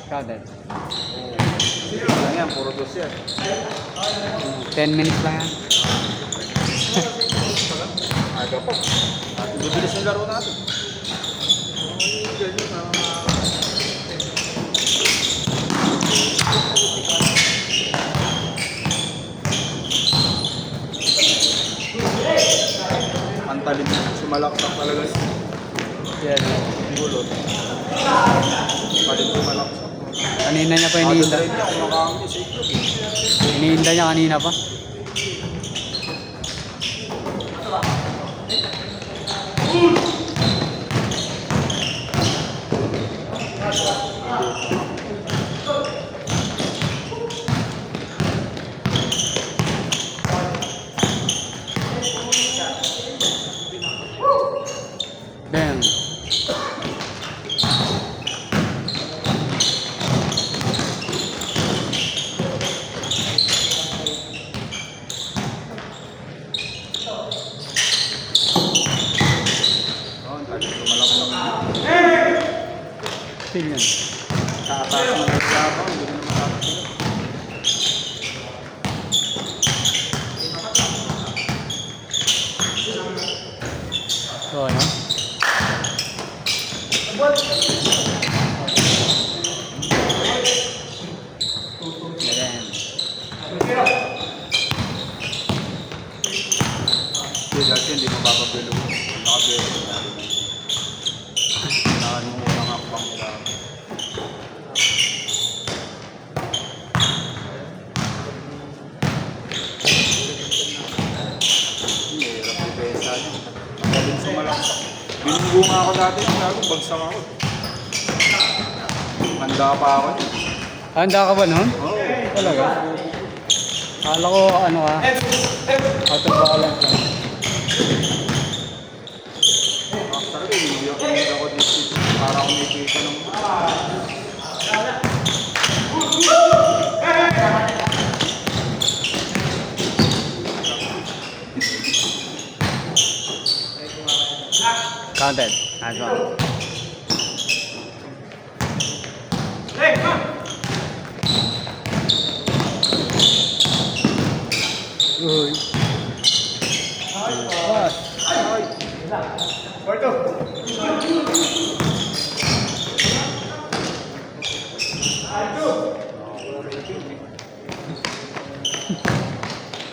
Crowded. Lang yan, puro dos yan. 10 minutes lang yan. Aga pa. At bibilis yung laro natin. Ganyan, ang talim, sumalaksak talaga Yan. yung gulot. Talim sumalaksak. Kanina niya pa iniinda. Niya, kumakami sa iklog eh. Iniinda niya kanina pa. Damn. Oo, ang talim sumalaksak. Still yan. Taas ng nagsabaw, hindi na makakasila. So, ano? Yan. Hindi, dati hindi mo papapilo. Nakabelo na. Kailangan mo unang akbang nila. Hindi, hirap yung pesa niya. Magaling sumalaksak. Binunggo nga ako dati, gago, bagsak ako. Handa pa ako. Handa ka ba nun? Oo. Talaga? Akala ko ano ka? Out of balance lang. Talaga, hindi ako dito. Para ako may kita ng... Counted. Nice one. Uy.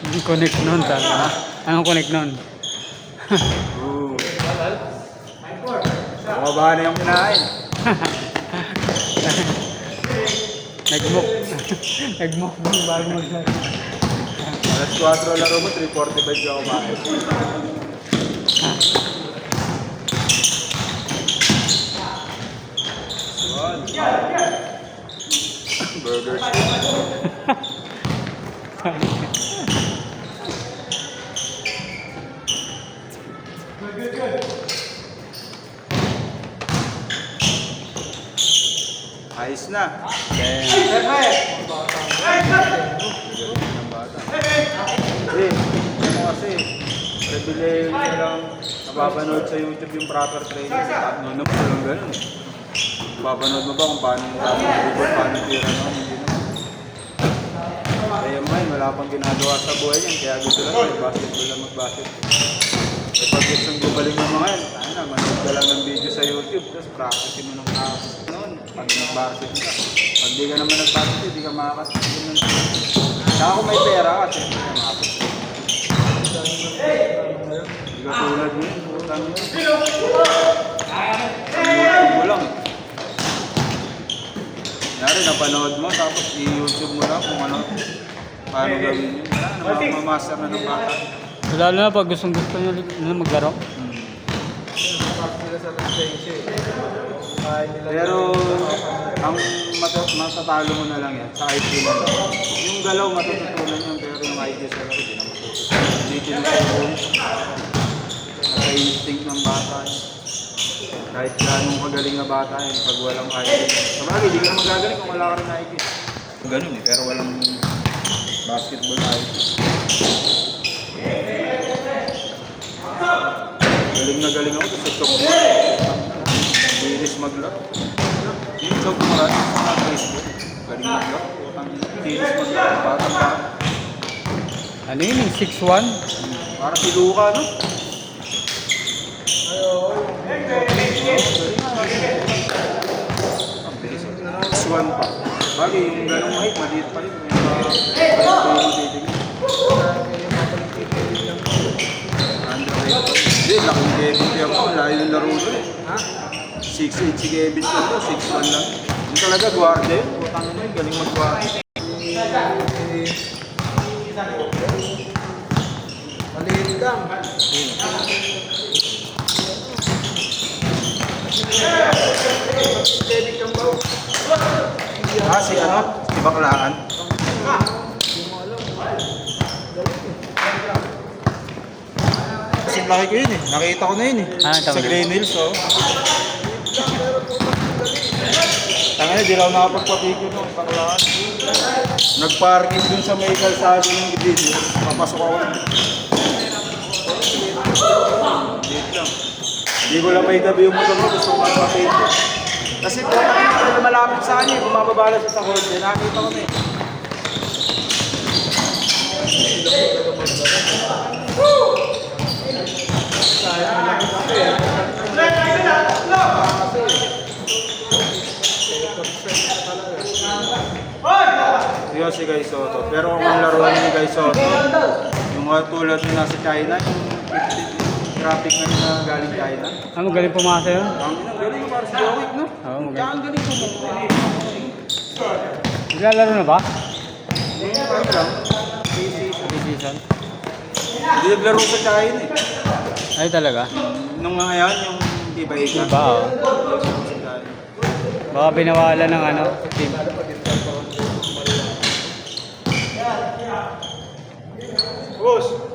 Hindi connect nun, tama. Anong connect nun? Ooh. Bumaba na yung kinain. Nagmok. Nagmok mo bago maglaro. Alas 4 laro mo, 3:45 ka kumain. Burger steak. Ayos na. Damn. Ng bata. Hindi, ano kasi, privilege lang napapanood sa YouTube yung proper training. At noon mo lang ganun. Papanood mo ba kung paano yung report, paano yung tira naman, hindi naman. Kaya man, wala pang ginagawa sa buhay niyan, kaya gusto lang mag-basketball lang mag-basketball. E pag gusto ng gumaling ng mga yan, tayo na, manood ka lang ng video sa YouTube, tapos practice mo ng practice noon, pag nag-basket ka. Pag di ka naman nag-basket, di ka makakasabot ng saka kung may pera ka, siyempre ka makakasabot. Di ka tulad mo yun, putang yun. YouTube mo lang. Yari, napanood mo, tapos i-YouTube mo lang kung ano, paano gawin yun. Wala na, mamaster na ng bata. Lalo na pag gusto nyo na maglaro. Pero, ang matatalo mo na lang yan, sa IQ na lang. Yung galaw matututunan yan, pero yung IQ sa laro, di na matututunan. Hindi tinutunan. Naka-instinct ng bata yan. Kahit ganong kagaling na bata yan, pag walang IQ. Sabagay, di ka na magagaling kung wala ka rin IQ. Ganun eh, pero walang basketball IQ. Galing na galing ako sa shop mo. Bilis maglaro. Yung Chow Tumaran sa Facebook. Galing maglaro. Ang kinis maglaro. Batang bata. Ano yun yung 6'1"? Para si Luka, no? Ang bilis. 6'1" pa. Bagay, yung ganong height, maliit pa rin. Hindi, laking Kevin Pierre ko. Layo yung laro doon eh. 6'8" si Kevin Pierre ko, 6'1" lang. Yung talaga, guardia yun. Putang mo yun, galing mag-guardia. Maliit lang. Si ano? Si Baklaan. Kasi laki ko yun eh. Nakita ko na yun eh. Tama Sa na. Green Hills, oh. Tanga na, di raw nakapagpapigil ng Baklaan. Nagparking dun sa may kalsado ng Green Hills. Papasok ako. Dito lang. Hindi ko lang may gabi yung motor ko. Gusto ko magpapigil. Kasi po, nakita ko malapit sa kanya. Bumababala siya sa kotse. Nakita ko na eh. Yun si Guy Soto. Pero kung ang laruan ni Guy Soto, yung mga tulad yung nasa China, yung traffic na yun na galing China. Ah, magaling pumasa yun? Ang galing para si Jowick, no? Oo, magaling. Tsaka ang galing pumunta. Naglalaro na ba? Yung ano lang, Season? hindi naglaro sa China eh. Ay talaga? Nung mga yan, yung iba Iba oh. Baka binawala ng ano, team.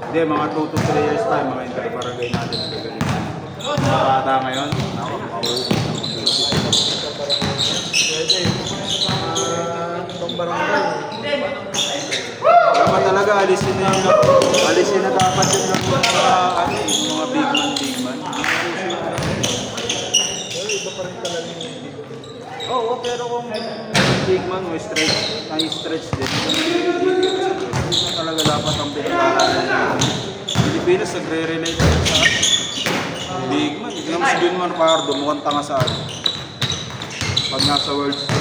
Hindi, mga 2 to 3 years time, mga interbarangay natin ang gagaling. Mga bata ngayon, ako, dapat talaga alisin na dapat yun ng mga ano eh, yung mga big man. Oo, pero kung big man mo stretch din. Hindi talaga dapat ang pinag-aaralan ng Pilipinas nagre-relate sa big man. Yung si Junmar Pardo mukhang tanga sa akin. Pag nasa world stage.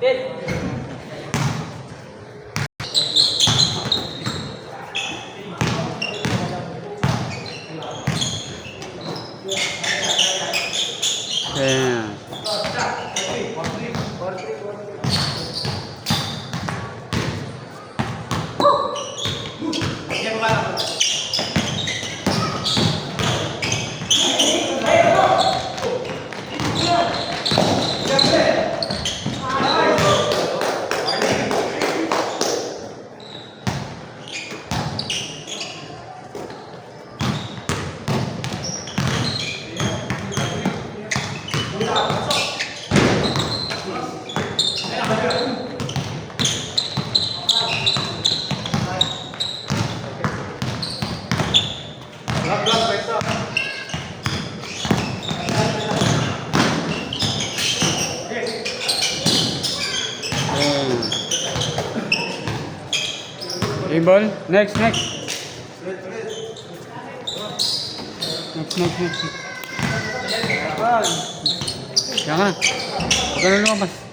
Ayan. Ayan. Game ball. Next. Next. Yan ka. Huwag ka na lumabas.